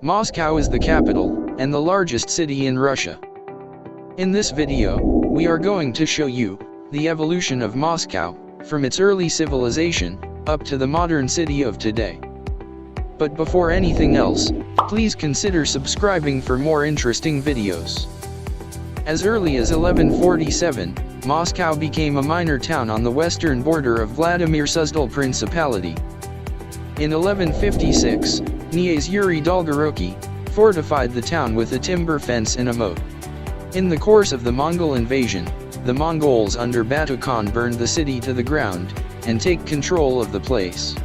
Moscow is the capital, and the largest city in Russia. In this video, we are going to show you the evolution of Moscow, from its early civilization, up to the modern city of today. But before anything else, please consider subscribing for more interesting videos. As early as 1147, Moscow became a minor town on the western border of Vladimir Suzdal Principality. In 1156, Knyaz Yuri Dolgoruki fortified the town with a timber fence and a moat. In the course of the Mongol invasion, the Mongols under Batu Khan burned the city to the ground, and take control of the place.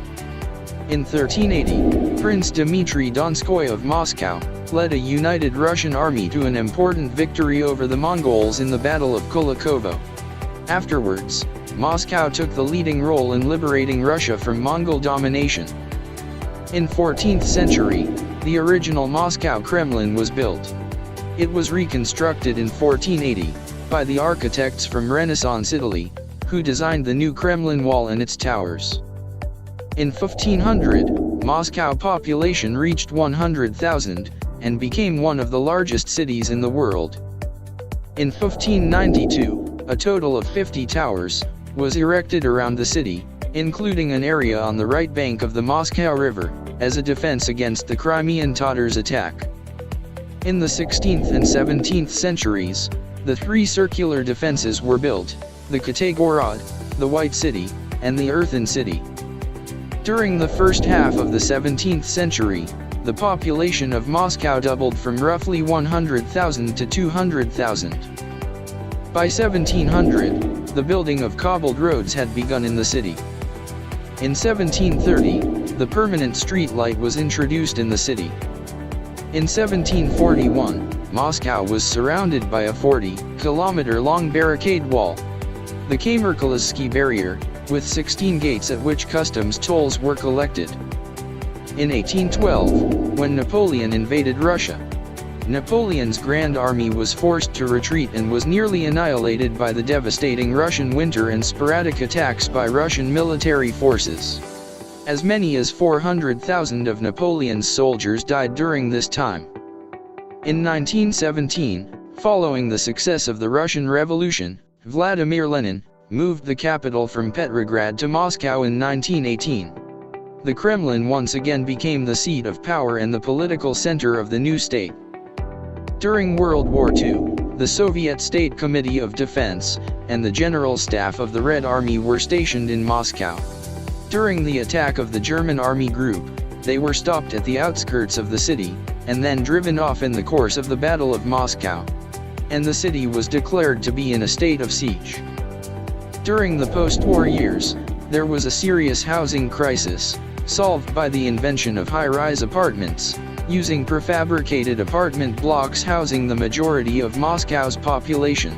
In 1380, Prince Dmitry Donskoy of Moscow led a united Russian army to an important victory over the Mongols in the Battle of Kulikovo. Afterwards, Moscow took the leading role in liberating Russia from Mongol domination. In 14th century, the original Moscow Kremlin was built. It was reconstructed in 1480, by the architects from Renaissance Italy, who designed the new Kremlin wall and its towers. In 1500, Moscow population reached 100,000, and became one of the largest cities in the world. In 1592, a total of 50 towers was erected around the city, including an area on the right bank of the Moscow River, as a defense against the Crimean Tatars' attack. In the 16th and 17th centuries, the three circular defenses were built: the Katagorod, the White City, and the Earthen City. During the first half of the 17th century, the population of Moscow doubled from roughly 100,000 to 200,000. By 1700, the building of cobbled roads had begun in the city. In 1730, the permanent street light was introduced in the city. In 1741, Moscow was surrounded by a 40-kilometer-long barricade wall, the Kamerkalasky Barrier, with 16 gates at which customs tolls were collected. In 1812, when Napoleon invaded Russia, Napoleon's Grand Army was forced to retreat and was nearly annihilated by the devastating Russian winter and sporadic attacks by Russian military forces. As many as 400,000 of Napoleon's soldiers died during this time. In 1917, following the success of the Russian Revolution, Vladimir Lenin moved the capital from Petrograd to Moscow in 1918. The Kremlin once again became the seat of power and the political center of the new state. During World War II, the Soviet State Committee of Defense and the General Staff of the Red Army were stationed in Moscow. During the attack of the German Army Group, they were stopped at the outskirts of the city, and then driven off in the course of the Battle of Moscow. And the city was declared to be in a state of siege. During the post-war years, there was a serious housing crisis, solved by the invention of high-rise apartments, using prefabricated apartment blocks housing the majority of Moscow's population.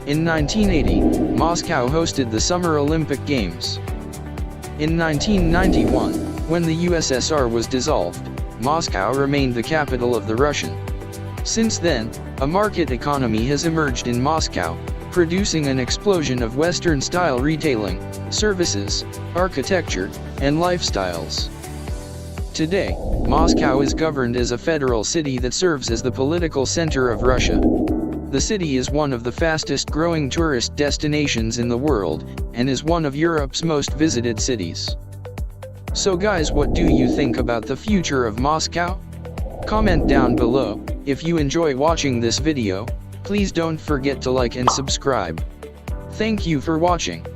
In 1980, Moscow hosted the Summer Olympic Games. In 1991, when the USSR was dissolved, Moscow remained the capital of the Russian. Since then, a market economy has emerged in Moscow, producing an explosion of Western-style retailing, services, architecture, and lifestyles. Today, Moscow is governed as a federal city that serves as the political center of Russia. The city is one of the fastest-growing tourist destinations in the world, and is one of Europe's most visited cities. So guys, what do you think about the future of Moscow? Comment down below. If you enjoy watching this video, please don't forget to like and subscribe. Thank you for watching.